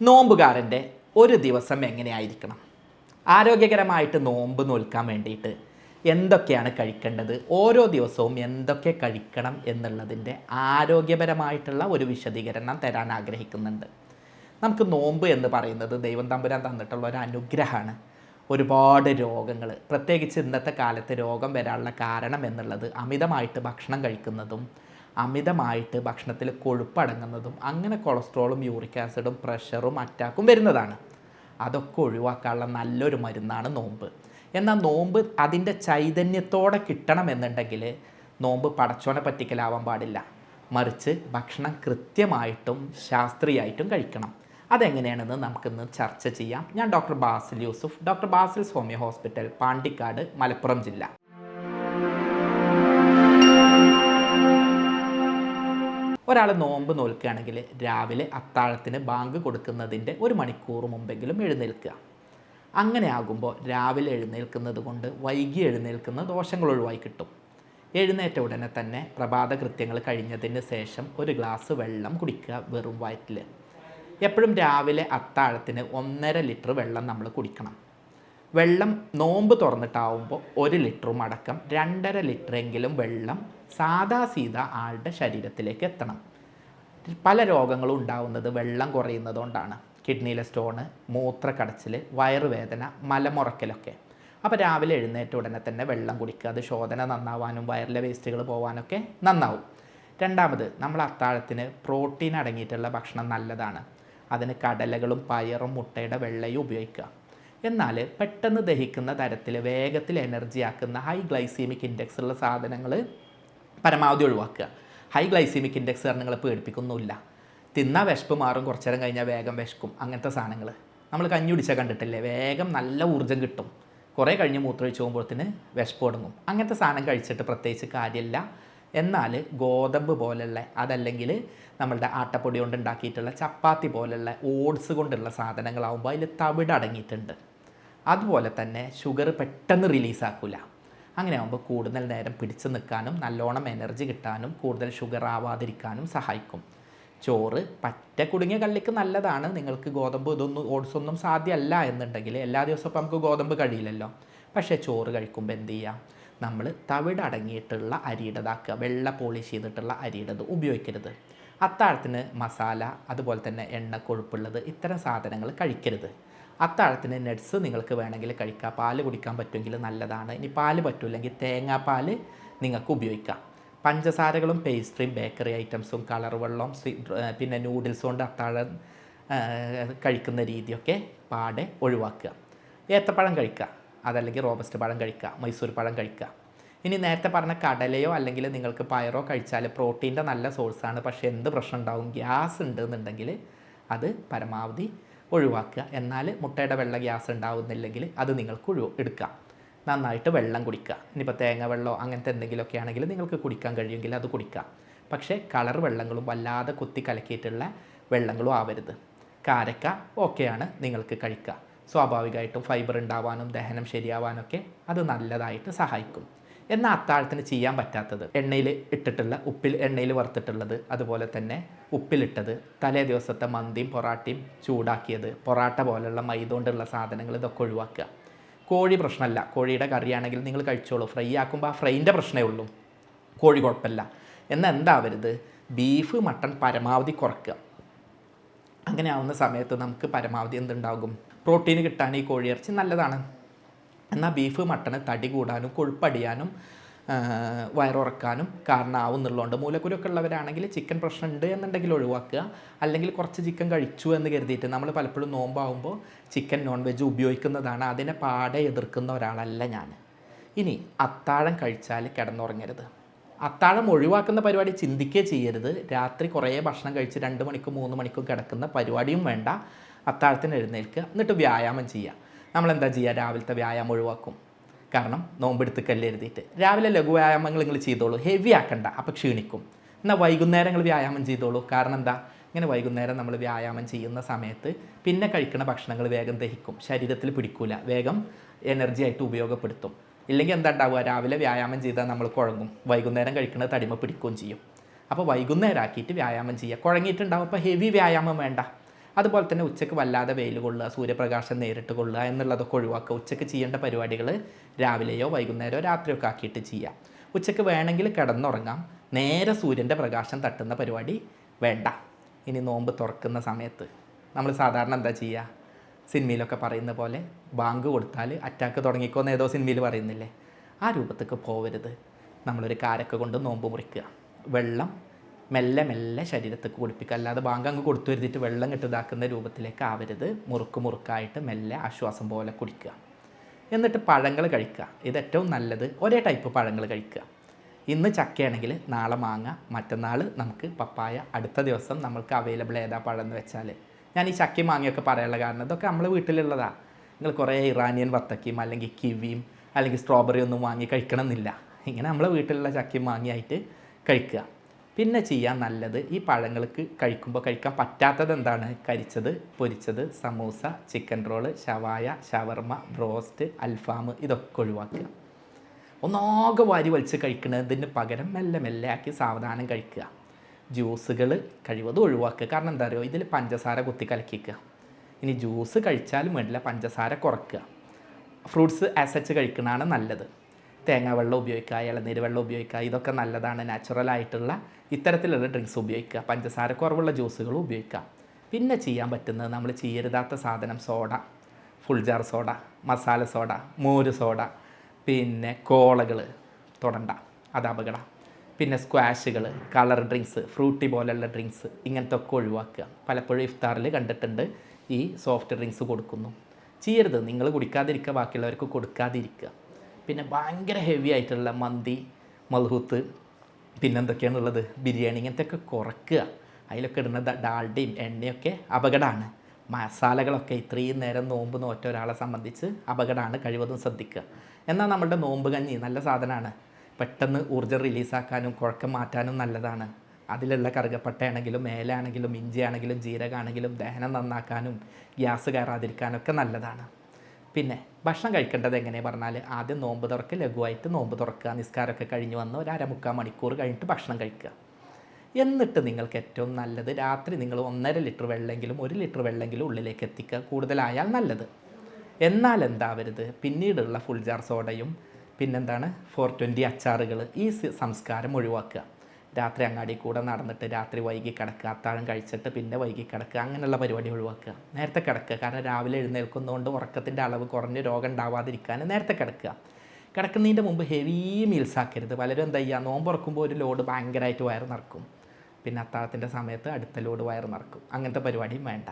നോമ്പുകാരൻ്റെ ഒരു ദിവസം എങ്ങനെയായിരിക്കണം? ആരോഗ്യകരമായിട്ട് നോമ്പ് നോൽക്കാൻ വേണ്ടിയിട്ട് എന്തൊക്കെയാണ് കഴിക്കേണ്ടത്, ഓരോ ദിവസവും എന്തൊക്കെ കഴിക്കണം എന്നുള്ളതിൻ്റെ ആരോഗ്യപരമായിട്ടുള്ള ഒരു വിശദീകരണം തരാൻ ആഗ്രഹിക്കുന്നുണ്ട്. നമുക്ക് നോമ്പ് എന്ന് പറയുന്നത് ദൈവം തമ്പുരാൻ തന്നിട്ടുള്ള ഒരു അനുഗ്രഹമാണ്. ഒരുപാട് രോഗങ്ങൾ, പ്രത്യേകിച്ച് ഇന്നത്തെ കാലത്ത് രോഗം വരാനുള്ള കാരണം എന്നുള്ളത് അമിതമായിട്ട് ഭക്ഷണം കഴിക്കുന്നതും അമിതമായിട്ട് ഭക്ഷണത്തിൽ കൊഴുപ്പടങ്ങുന്നതും അങ്ങനെ കൊളസ്ട്രോളും യൂറിക് ആസിഡും പ്രഷറും അറ്റാക്കും വരുന്നതാണ്. അതൊക്കെ ഒഴിവാക്കാനുള്ള നല്ലൊരു മരുന്നാണ് നോമ്പ്. എന്നാൽ നോമ്പ് അതിൻ്റെ ചൈതന്യത്തോടെ കിട്ടണമെന്നുണ്ടെങ്കിൽ നോമ്പ് പടച്ചോനെ പറ്റിക്കലാവാൻ പാടില്ല. മറിച്ച് ഭക്ഷണം കൃത്യമായിട്ടും ശാസ്ത്രീയമായിട്ടും കഴിക്കണം. അതെങ്ങനെയാണെന്ന് നമുക്കിന്ന് ചർച്ച ചെയ്യാം. ഞാൻ doctor Basil Yusuf, doctor Basil's homeo hospital, Pandikkad, Malappuram ജില്ല. ഒരാൾ നോമ്പ് നോൽക്കുകയാണെങ്കിൽ രാവിലെ അത്താഴത്തിന് ബാങ്ക് കൊടുക്കുന്നതിൻ്റെ 1 മണിക്കൂർ മുമ്പെങ്കിലും എഴുന്നേൽക്കുക. അങ്ങനെ ആകുമ്പോൾ രാവിലെ എഴുന്നേൽക്കുന്നത് കൊണ്ട് വൈകി എഴുന്നേൽക്കുന്ന ദോഷങ്ങൾ ഒഴിവായി കിട്ടും. എഴുന്നേറ്റ ഉടനെ തന്നെ പ്രഭാത കൃത്യങ്ങൾ കഴിഞ്ഞതിന് ശേഷം 1 ഗ്ലാസ് വെള്ളം കുടിക്കുക വെറും വയറ്റിൽ. എപ്പോഴും രാവിലെ അത്താഴത്തിന് 1.5 ലിറ്റർ വെള്ളം നമ്മൾ കുടിക്കണം. വെള്ളം നോമ്പ് തുറന്നിട്ടാവുമ്പോൾ 1 ലിറ്ററും അടക്കം 2.5 ലിറ്ററെങ്കിലും വെള്ളം സാദാ സീത ആളുടെ ശരീരത്തിലേക്ക് എത്തണം. പല രോഗങ്ങളും ഉണ്ടാവുന്നത് വെള്ളം കുറയുന്നതുകൊണ്ടാണ്. കിഡ്നിയിലെ സ്റ്റോണ്, മൂത്രക്കടച്ചിൽ, വയറുവേദന, മലമുറക്കലൊക്കെ. അപ്പോൾ രാവിലെ എഴുന്നേറ്റ ഉടനെ തന്നെ വെള്ളം കുടിക്കുക. അത് ശോധന നന്നാവാനും വയറിലെ വേസ്റ്റുകൾ പോകാനൊക്കെ നന്നാവും. രണ്ടാമത്, നമ്മൾ അത്താഴത്തിന് പ്രോട്ടീൻ അടങ്ങിയിട്ടുള്ള ഭക്ഷണം നല്ലതാണ്. അതിന് കടലകളും പയറും മുട്ടയുടെ വെള്ളയും ഉപയോഗിക്കുക. എന്നാൽ പെട്ടെന്ന് ദഹിക്കുന്ന തരത്തിൽ വേഗത്തിൽ എനർജി ആക്കുന്ന ഹൈ ഗ്ലൈസീമിക് ഇൻഡെക്സ് ഉള്ള സാധനങ്ങൾ പരമാവധി ഒഴിവാക്കുക. ഹൈ ഗ്ലൈസീമിക് ഇൻഡെക്സ് നിങ്ങൾ പേടിപ്പിക്കൊന്നുമില്ല. തിന്നാൽ വിശപ്പ് മാറും, കുറച്ചു നേരം കഴിഞ്ഞാൽ വേഗം വിശക്കും. അങ്ങനത്തെ സാധനങ്ങൾ നമ്മൾ കഞ്ഞി കുടിച്ചാൽ കണ്ടിട്ടില്ലേ, വേഗം നല്ല ഊർജ്ജം കിട്ടും. കുറേ കഴിഞ്ഞ് മൂത്രമൊഴിച്ച് പോകുമ്പോഴത്തേന് വിശപ്പ് തുടങ്ങും. അങ്ങനത്തെ സാധനം കഴിച്ചിട്ട് പ്രത്യേകിച്ച് കാര്യമില്ല. എന്നാൽ ഗോതമ്പ് പോലുള്ള, അതല്ലെങ്കിൽ നമ്മളുടെ ആട്ടപ്പൊടി കൊണ്ട് ഉണ്ടാക്കിയിട്ടുള്ള ചപ്പാത്തി പോലുള്ള ഓട്സ് കൊണ്ടുള്ള സാധനങ്ങളാകുമ്പോൾ അതിൽ തവിട് അടങ്ങിയിട്ടുണ്ട്. അതുപോലെ തന്നെ ഷുഗർ പെട്ടെന്ന് റിലീസാക്കില്ല. അങ്ങനെ ആകുമ്പോൾ കൂടുതൽ നേരം പിടിച്ചു നിൽക്കാനും നല്ലോണം എനർജി കിട്ടാനും കൂടുതൽ ഷുഗർ ആവാതിരിക്കാനും സഹായിക്കും. ചോറ് പറ്റ കുടുങ്ങിയ കള്ളിക്ക് നല്ലതാണ്. നിങ്ങൾക്ക് ഗോതമ്പ് ഓട്സ് ഒന്നും സാധ്യമല്ല എന്നുണ്ടെങ്കിൽ എല്ലാ ദിവസവും ഇപ്പം നമുക്ക് ഗോതമ്പ് കഴിയില്ലല്ലോ. പക്ഷേ ചോറ് കഴിക്കുമ്പോൾ എന്ത് ചെയ്യുക, നമ്മൾ തവിട് അടങ്ങിയിട്ടുള്ള അരിയുടേതാക്കുക. വെള്ള പോളിഷ് ചെയ്തിട്ടുള്ള അരിയുടേത് ഉപയോഗിക്കരുത്. അത്താഴത്തിന് മസാല, അതുപോലെ തന്നെ എണ്ണ കൊഴുപ്പുള്ളത് ഇത്തരം സാധനങ്ങൾ കഴിക്കരുത്. അത്താഴത്തിന് നട്ട്സ് നിങ്ങൾക്ക് വേണമെങ്കിൽ കഴിക്കാം. പാല് കുടിക്കാൻ പറ്റുമെങ്കിൽ നല്ലതാണ്. ഇനി പാല് പറ്റില്ലെങ്കിൽ തേങ്ങാപ്പാൽ നിങ്ങൾക്ക് ഉപയോഗിക്കാം. പഞ്ചസാരകളും പേസ്ട്രിയും ബേക്കറി ഐറ്റംസും കളർ വെള്ളവും പിന്നെ നൂഡിൽസ് കൊണ്ട് അത്താഴം കഴിക്കുന്ന രീതിയൊക്കെ പാടെ ഒഴിവാക്കുക. ഏത്തപ്പഴം കഴിക്കുക, അതല്ലെങ്കിൽ റോബസ്റ്റ് പഴം കഴിക്കുക, മൈസൂർ പഴം കഴിക്കുക. ഇനി നേരത്തെ പറഞ്ഞ കടലയോ അല്ലെങ്കിൽ നിങ്ങൾക്ക് പയറോ കഴിച്ചാൽ പ്രോട്ടീൻ്റെ നല്ല സോഴ്സാണ്. പക്ഷേ എന്ത് പ്രശ്നം ഉണ്ടാവും, ഗ്യാസ് ഉണ്ടെന്നുണ്ടെങ്കിൽ അത് പരമാവധി ഒഴിവാക്കുക. എന്നാൽ മുട്ടയുടെ വെള്ള ഗ്യാസ് ഉണ്ടാവുന്നില്ലെങ്കിൽ അത് നിങ്ങൾക്ക് എടുക്കാം. നന്നായിട്ട് വെള്ളം കുടിക്കുക. ഇനിയിപ്പോൾ തേങ്ങ വെള്ളമോ അങ്ങനത്തെ എന്തെങ്കിലുമൊക്കെ ആണെങ്കിൽ നിങ്ങൾക്ക് കുടിക്കാൻ കഴിയുമെങ്കിൽ അത് കുടിക്കാം. പക്ഷേ കളർ വെള്ളങ്ങളും വല്ലാതെ കുത്തി കലക്കിയിട്ടുള്ള വെള്ളങ്ങളും ആവരുത്. കാരക്ക ഓക്കെയാണ്, നിങ്ങൾക്ക് കഴിക്കുക. സ്വാഭാവികമായിട്ടും ഫൈബർ ഉണ്ടാവാനും ദഹനം ശരിയാവാനൊക്കെ അത് നല്ലതായിട്ട് സഹായിക്കും. എന്നാൽ അത്താഴത്തിന് ചെയ്യാൻ പറ്റാത്തത് എണ്ണയിൽ ഇട്ടിട്ടുള്ള എണ്ണയിൽ വറുത്തിട്ടുള്ളത്, അതുപോലെ തന്നെ ഉപ്പിലിട്ടത്, തലേ ദിവസത്തെ മന്തിയും പൊറാട്ടയും ചൂടാക്കിയത്, പൊറാട്ട പോലുള്ള മൈദ കൊണ്ടുള്ള സാധനങ്ങൾ, ഇതൊക്കെ ഒഴിവാക്കുക. കോഴി പ്രശ്നമല്ല, കോഴിയുടെ കറിയാണെങ്കിൽ നിങ്ങൾ കഴിച്ചോളൂ. ഫ്രൈ ആക്കുമ്പോൾ ആ ഫ്രൈൻ്റെ പ്രശ്നമേ ഉള്ളൂ, കോഴി കുഴപ്പമില്ല. എന്നാൽ എന്താവരുത്, ബീഫ് മട്ടൺ പരമാവധി കുറയ്ക്കുക. അങ്ങനെ ആവുന്ന സമയത്ത് നമുക്ക് പരമാവധി എന്തുണ്ടാകും, പ്രോട്ടീൻ കിട്ടാൻ ഈ കോഴിയിറച്ചി നല്ലതാണ്. എന്നാൽ ബീഫ് മട്ടണ് തടി കൂടാനും കൊഴുപ്പടിയാനും വയറുറക്കാനും കാരണമാവും എന്നുള്ളതുകൊണ്ട് മൂലക്കുരുവൊക്കെ ഉള്ളവരാണെങ്കിൽ ചിക്കൻ പ്രശ്നം ഉണ്ട് എന്നുണ്ടെങ്കിൽ ഒഴിവാക്കുക. അല്ലെങ്കിൽ കുറച്ച് ചിക്കൻ കഴിച്ചു എന്ന് കരുതിയിട്ട് നമ്മൾ പലപ്പോഴും നോമ്പാവുമ്പോൾ ചിക്കൻ നോൺ വെജ് ഉപയോഗിക്കുന്നതാണ്. അതിനെ പാടെ എതിർക്കുന്ന ഒരാളല്ല ഞാൻ. ഇനി അത്താഴം കഴിച്ചാൽ കിടന്നുറങ്ങരുത്. അത്താഴം ഒഴിവാക്കുന്ന പരിപാടി ചിന്തിക്കുകയേ ചെയ്യരുത്. രാത്രി കുറേ ഭക്ഷണം കഴിച്ച് 2 മണിക്കും 3 മണിക്കും കിടക്കുന്ന പരിപാടിയും വേണ്ട. അത്താഴത്തിന് എഴുന്നേൽക്കുക, എന്നിട്ട് വ്യായാമം ചെയ്യുക. നമ്മളെന്താ ചെയ്യുക, രാവിലത്തെ വ്യായാമം ഒഴിവാക്കും. കാരണം നോമ്പെടുത്തിക്കല്ലേ എഴുതിയിട്ട് രാവിലെ ലഘു വ്യായാമങ്ങൾ നിങ്ങൾ ചെയ്തോളൂ, ഹെവി ആക്കണ്ട, അപ്പോൾ ക്ഷീണിക്കും. എന്നാൽ വൈകുന്നേരം നിങ്ങൾ വ്യായാമം ചെയ്തോളൂ. കാരണം എന്താ, ഇങ്ങനെ വൈകുന്നേരം നമ്മൾ വ്യായാമം ചെയ്യുന്ന സമയത്ത് പിന്നെ കഴിക്കുന്ന ഭക്ഷണങ്ങൾ വേഗം ദഹിക്കും, ശരീരത്തിൽ പിടിക്കൂല, വേഗം എനർജി ആയിട്ട് ഉപയോഗപ്പെടുത്തും. ഇല്ലെങ്കിൽ എന്താ ഉണ്ടാവുക, രാവിലെ വ്യായാമം ചെയ്താൽ നമ്മൾ കുഴങ്ങും, വൈകുന്നേരം കഴിക്കുന്നത് തടിമ പിടിക്കുകയും ചെയ്യും. അപ്പോൾ വൈകുന്നേരം ആക്കിയിട്ട് വ്യായാമം ചെയ്യുക. കുഴങ്ങിയിട്ടുണ്ടാവും, അപ്പോൾ ഹെവി വ്യായാമം വേണ്ട. അതുപോലെ തന്നെ ഉച്ചയ്ക്ക് വല്ലാതെ വെയിൽ കൊള്ളുക, സൂര്യപ്രകാശം നേരിട്ട് കൊള്ളുക എന്നുള്ളതൊക്കെ ഒഴിവാക്കുക. ഉച്ചയ്ക്ക് ചെയ്യേണ്ട പരിപാടികൾ രാവിലെയോ വൈകുന്നേരമോ രാത്രിയൊക്കെ ആക്കിയിട്ട് ചെയ്യാം. ഉച്ചയ്ക്ക് വേണമെങ്കിൽ കിടന്നുറങ്ങാം, നേരെ സൂര്യൻ്റെ പ്രകാശം തട്ടുന്ന പരിപാടി വേണ്ട. ഇനി നോമ്പ് തുറക്കുന്ന സമയത്ത് നമ്മൾ സാധാരണ എന്താ ചെയ്യുക? സിനിമയിലൊക്കെ പറയുന്ന പോലെ ബാങ്ക് കൊടുത്താൽ അറ്റാക്ക് തുടങ്ങിക്കോന്ന് ഏതോ സിനിമയിൽ പറയുന്നില്ലേ? ആ രൂപത്തേക്ക് പോവരുത്. നമ്മളൊരു കാരക്ക കൊണ്ട് നോമ്പ് മുറിക്കുക, വെള്ളം മെല്ലെ മെല്ലെ ശരീരത്തേക്ക് കുടിപ്പിക്കുക. അല്ലാതെ ബാങ്ക് അങ്ങ് കൊടുത്തു വരുത്തിയിട്ട് വെള്ളം ഇതാക്കുന്ന രൂപത്തിലേക്ക് ആവരുത്. മുറുക്കായിട്ട് മെല്ലെ ആശ്വാസം പോലെ കുടിക്കുക. എന്നിട്ട് പഴങ്ങൾ കഴിക്കുക. ഇത് ഏറ്റവും നല്ലത്. ഒരേ ടൈപ്പ് പഴങ്ങൾ കഴിക്കുക. ഇന്ന് ചക്കയാണെങ്കിൽ നാളെ മാങ്ങ, മറ്റന്നാൾ നമുക്ക് പപ്പായ, അടുത്ത ദിവസം നമ്മൾക്ക് അവൈലബിൾ ഏതാ പഴം എന്ന് വെച്ചാൽ. ഞാൻ ഈ ചക്കയും മാങ്ങയൊക്കെ പറയാനുള്ള കാരണം ഇതൊക്കെ നമ്മൾ വീട്ടിലുള്ളതാണ്. നിങ്ങൾ കുറേ ഇറാനിയൻ വത്തക്കയും അല്ലെങ്കിൽ കിവിയും അല്ലെങ്കിൽ സ്ട്രോബെറി ഒന്നും വാങ്ങി കഴിക്കണമെന്നില്ല. ഇങ്ങനെ നമ്മളെ വീട്ടിലുള്ള ചക്കയും മാങ്ങയായിട്ട് കഴിക്കുക. പിന്നെ ചെയ്യാൻ നല്ലത്, ഈ പഴങ്ങൾക്ക് കഴിക്കുമ്പോൾ കഴിക്കാൻ പറ്റാത്തത് എന്താണ്? കരിച്ചത്, പൊരിച്ചത്, സമൂസ, ചിക്കൻ റോള്, ഷവായ, ഷവർമ, ബ്രോസ്റ്റ്, അൽഫാം ഇതൊക്കെ ഒഴിവാക്കുക. ഒന്നാകെ വാരി വലിച്ച് കഴിക്കുന്നതിന് പകരം മെല്ലെ മെല്ലെ ആക്കി സാവധാനം കഴിക്കുക. ജ്യൂസുകൾ കഴിവതും ഒഴിവാക്കുക. കാരണം എന്താ പറയുക, ഇതിൽ പഞ്ചസാര കുത്തി കലക്കിക്കുക. ഇനി ജ്യൂസ് കഴിച്ചാലും വേണ്ടില്ല, പഞ്ചസാര കുറയ്ക്കുക. ഫ്രൂട്ട്സ് ആസച്ച് കഴിക്കുന്നതാണ് നല്ലത്. തേങ്ങാ വെള്ളം ഉപയോഗിക്കുക, ഇളനീര് വെള്ളം ഉപയോഗിക്കുക, ഇതൊക്കെ നല്ലതാണ്. നാച്ചുറലായിട്ടുള്ള ഇത്തരത്തിലുള്ള ഡ്രിങ്ക്സ് ഉപയോഗിക്കുക. പഞ്ചസാര കുറവുള്ള ജ്യൂസുകളും ഉപയോഗിക്കുക. പിന്നെ ചെയ്യാൻ പറ്റുന്നത്, നമ്മൾ ചെയ്യരുതാത്ത സാധനം soda, full jar soda, masala soda, മോര് സോഡ, പിന്നെ കോളകൾ തൊടണ്ട, അത് അപകടം. പിന്നെ സ്ക്വാഷുകൾ, കളർ ഡ്രിങ്ക്സ്, ഫ്രൂട്ടി പോലെയുള്ള ഡ്രിങ്ക്സ്, ഇങ്ങനത്തെ ഒക്കെ ഒഴിവാക്കുക. പലപ്പോഴും ഇഫ്താറിൽ കണ്ടിട്ടുണ്ട് ഈ സോഫ്റ്റ് ഡ്രിങ്ക്സ് കൊടുക്കുന്നു. ചെയ്യരുത്. നിങ്ങൾ കുടിക്കാതിരിക്കുക, ബാക്കിയുള്ളവർക്ക് കൊടുക്കാതിരിക്കുക. പിന്നെ ഭയങ്കര ഹെവി ആയിട്ടുള്ള മന്തി, മൽഹൂത്ത്, പിന്നെന്തൊക്കെയാണുള്ളത്, ബിരിയാണി, ഇങ്ങനത്തെയൊക്കെ കുറയ്ക്കുക. അതിലൊക്കെ ഇടുന്ന ഡാൽഡയും എണ്ണയൊക്കെ അപകടമാണ്. മസാലകളൊക്കെ ഇത്രയും നേരം നോമ്പ് നോറ്റ ഒരാളെ സംബന്ധിച്ച് അപകടമാണ്. കഴിവതും ശ്രദ്ധിക്കുക. എന്നാൽ നമ്മളുടെ നോമ്പ് കഞ്ഞി നല്ല സാധനമാണ്. പെട്ടെന്ന് ഊർജ്ജം റിലീസാക്കാനും കുഴക്കം മാറ്റാനും നല്ലതാണ്. അതിലുള്ള കറുകപ്പട്ടയാണെങ്കിലും മേലാണെങ്കിലും ഇഞ്ചിയാണെങ്കിലും ജീരകമാണെങ്കിലും ദഹനം നന്നാക്കാനും ഗ്യാസ് കയറാതിരിക്കാനൊക്കെ നല്ലതാണ്. പിന്നെ ഭക്ഷണം കഴിക്കേണ്ടത് എങ്ങനെ പറഞ്ഞാൽ, ആദ്യം നോമ്പ് തുറക്ക്, ലഘുവായിട്ട് നോമ്പ് തുറക്കുക. നിസ്കാരമൊക്കെ കഴിഞ്ഞ് വന്ന് ഒരു 1/4 മണിക്കൂർ കഴിഞ്ഞിട്ട് ഭക്ഷണം കഴിക്കുക. എന്നിട്ട് നിങ്ങൾക്ക് ഏറ്റവും നല്ലത്, രാത്രി നിങ്ങൾ 1.5 ലിറ്റർ വെള്ളമെങ്കിലും 1 ലിറ്റർ വെള്ളമെങ്കിലും ഉള്ളിലേക്ക് എത്തിക്കുക. കൂടുതലായാൽ നല്ലത്. എന്നാൽ എന്താവരുത്, പിന്നീടുള്ള ഫുൾ ജാർ സോഡയും പിന്നെന്താണ് 420 അച്ചാറുകൾ, ഈ സംസ്കാരം ഒഴിവാക്കുക. രാത്രി അങ്ങാടി കൂടെ നടന്നിട്ട് രാത്രി വൈകി കിടക്കുക, അത്താഴം കഴിച്ചിട്ട് പിന്നെ വൈകി കിടക്കുക, അങ്ങനെയുള്ള പരിപാടി ഒഴിവാക്കുക. നേരത്തെ കിടക്കുക. കാരണം രാവിലെ എഴുന്നേൽക്കുന്നതുകൊണ്ട് ഉറക്കത്തിൻ്റെ അളവ് കുറഞ്ഞ് രോഗം ഉണ്ടാവാതിരിക്കാൻ നേരത്തെ കിടക്കുക. കിടക്കുന്നതിൻ്റെ മുമ്പ് ഹെവി മീൽസ് ആക്കരുത്. പലരും എന്താ ചെയ്യുക, നോമ്പ് തുറക്കുമ്പോൾ ഒരു ലോഡ് ഭയങ്കരമായിട്ട് വയറ് നിറക്കും, പിന്നെ അത്താഴത്തിൻ്റെ സമയത്ത് അടുത്ത ലോഡ് വയറ് നിറക്കും. അങ്ങനത്തെ പരിപാടിയും വേണ്ട.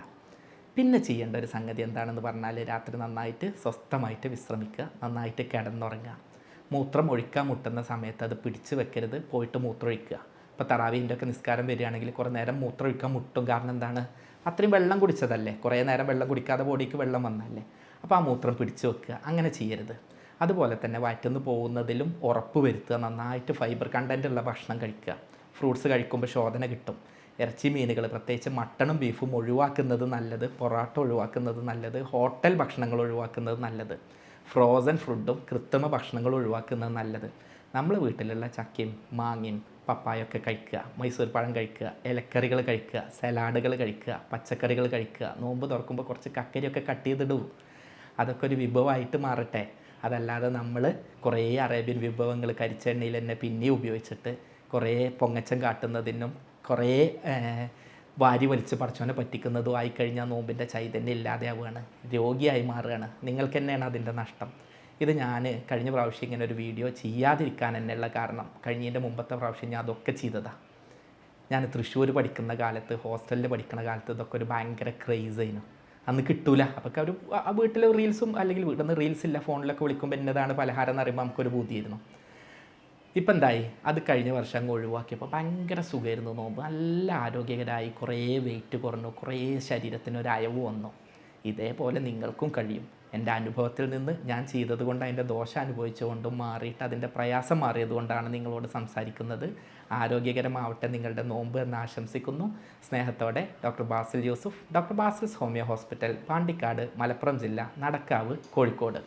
പിന്നെ ചെയ്യേണ്ട ഒരു സംഗതി എന്താണെന്ന് പറഞ്ഞാൽ, രാത്രി നന്നായിട്ട് സ്വസ്ഥമായിട്ട് വിശ്രമിക്കുക, നന്നായിട്ട് കിടന്നുറങ്ങുക. മൂത്രം ഒഴിക്കാൻ മുട്ടുന്ന സമയത്ത് അത് പിടിച്ച് വെക്കരുത്, പോയിട്ട് മൂത്രം ഒഴിക്കുക. ഇപ്പോൾ തറാവീൻ്റെ ഒക്കെ നിസ്കാരം വരികയാണെങ്കിൽ കുറേ നേരം മൂത്രം ഒഴിക്കാൻ മുട്ടും. കാരണം എന്താണ്, അത്രയും വെള്ളം കുടിച്ചതല്ലേ, കുറേ നേരം വെള്ളം കുടിക്കാതെ ബോഡിക്ക് വെള്ളം വന്നല്ലേ, അപ്പോൾ ആ മൂത്രം പിടിച്ച് വെക്കുക. അങ്ങനെ ചെയ്യരുത്. അതുപോലെ തന്നെ വയറ്റിന്ന് പോകുന്നതിലും ഉറപ്പ് വരുത്തുക. നന്നായിട്ട് ഫൈബർ കണ്ടൻ്റ് ഉള്ള ഭക്ഷണം കഴിക്കുക. ഫ്രൂട്ട്സ് കഴിക്കുമ്പോൾ ശോധന കിട്ടും. ഇറച്ചി മീനുകൾ, പ്രത്യേകിച്ച് മട്ടണും ബീഫും ഒഴിവാക്കുന്നത് നല്ലത്. പൊറാട്ട ഒഴിവാക്കുന്നത് നല്ലത്. ഹോട്ടൽ ഭക്ഷണങ്ങൾ ഒഴിവാക്കുന്നത് നല്ലത്. ഫ്രോസൺ ഫുഡും കൃത്രിമ ഭക്ഷണങ്ങളും ഒഴിവാക്കുന്നത് നല്ലത്. നമ്മൾ വീട്ടിലുള്ള ചക്കയും മാങ്ങയും പപ്പായൊക്കെ കഴിക്കുക, മൈസൂർ പഴം കഴിക്കുക, ഇലക്കറികൾ കഴിക്കുക, സലാഡുകൾ കഴിക്കുക, പച്ചക്കറികൾ കഴിക്കുക. നോമ്പ് തുറക്കുമ്പോൾ കുറച്ച് കക്കരിയൊക്കെ കട്ട് ചെയ്തിടൂ. അതൊക്കെ ഒരു വിഭവമായിട്ട് മാറട്ടെ. അതല്ലാതെ നമ്മൾ കുറേ അറേബ്യൻ വിഭവങ്ങൾ കരിച്ചെണ്ണയിൽ തന്നെ പിന്നെയും ഉപയോഗിച്ചിട്ട് കുറേ പൊങ്ങച്ചം കാട്ടുന്നതിനും കുറേ വാരി വലിച്ച് പടച്ചവനെ പറ്റിക്കുന്നതും ആയിക്കഴിഞ്ഞാൽ നോമ്പിൻ്റെ ചൈതന്യം ഇല്ലാതെയാവുകയാണ്, രോഗിയായി മാറുകയാണ്. നിങ്ങൾക്ക് തന്നെയാണ് അതിൻ്റെ നഷ്ടം. ഇത് ഞാൻ കഴിഞ്ഞ പ്രാവശ്യം ഇങ്ങനെ ഒരു വീഡിയോ ചെയ്യാതിരിക്കാൻ തന്നെയുള്ള കാരണം, കഴിഞ്ഞതിൻ്റെ മുമ്പത്തെ പ്രാവശ്യം ഞാൻ അതൊക്കെ ചെയ്തതാണ്. ഞാൻ തൃശ്ശൂർ പഠിക്കുന്ന കാലത്ത്, ഹോസ്റ്റലിൽ പഠിക്കുന്ന കാലത്ത് ഇതൊക്കെ ഒരു ഭയങ്കര ക്രേസായിരുന്നു. അന്ന് കിട്ടൂല. അപ്പോൾ ഒരു വീട്ടിൽ റീൽസും, അല്ലെങ്കിൽ വീട്ടിൽ നിന്ന് റീൽസ് ഇല്ല, ഫോണിലൊക്കെ വിളിക്കുമ്പോൾ എന്നതാണ് പലഹാരം എന്ന് പറയുമ്പോൾ നമുക്കൊരു ബുദ്ധിയായിരുന്നു. ഇപ്പം എന്തായി, അത് കഴിഞ്ഞ വർഷം അങ്ങ് ഒഴിവാക്കിയപ്പോൾ ഭയങ്കര സുഖമായിരുന്നു നോമ്പ്. നല്ല ആരോഗ്യകരമായി, കുറേ വെയിറ്റ് കുറഞ്ഞു, കുറേ ശരീരത്തിനൊരു അയവ് വന്നു. ഇതേപോലെ നിങ്ങൾക്കും കഴിയും. എൻ്റെ അനുഭവത്തിൽ നിന്ന് ഞാൻ ചെയ്തത് കൊണ്ട്, അതിൻ്റെ ദോഷം അനുഭവിച്ചുകൊണ്ടും മാറിയിട്ട് അതിൻ്റെ പ്രയാസം മാറിയതുകൊണ്ടാണ് നിങ്ങളോട് സംസാരിക്കുന്നത്. ആരോഗ്യകരമാവട്ടെ നിങ്ങളുടെ നോമ്പ് എന്ന് ആശംസിക്കുന്നു. സ്നേഹത്തോടെ doctor Basil Yusuf, doctor Basil's homeo hospital, Pandikkad, Malappuram ജില്ല, നടക്കാവ്, കോഴിക്കോട്.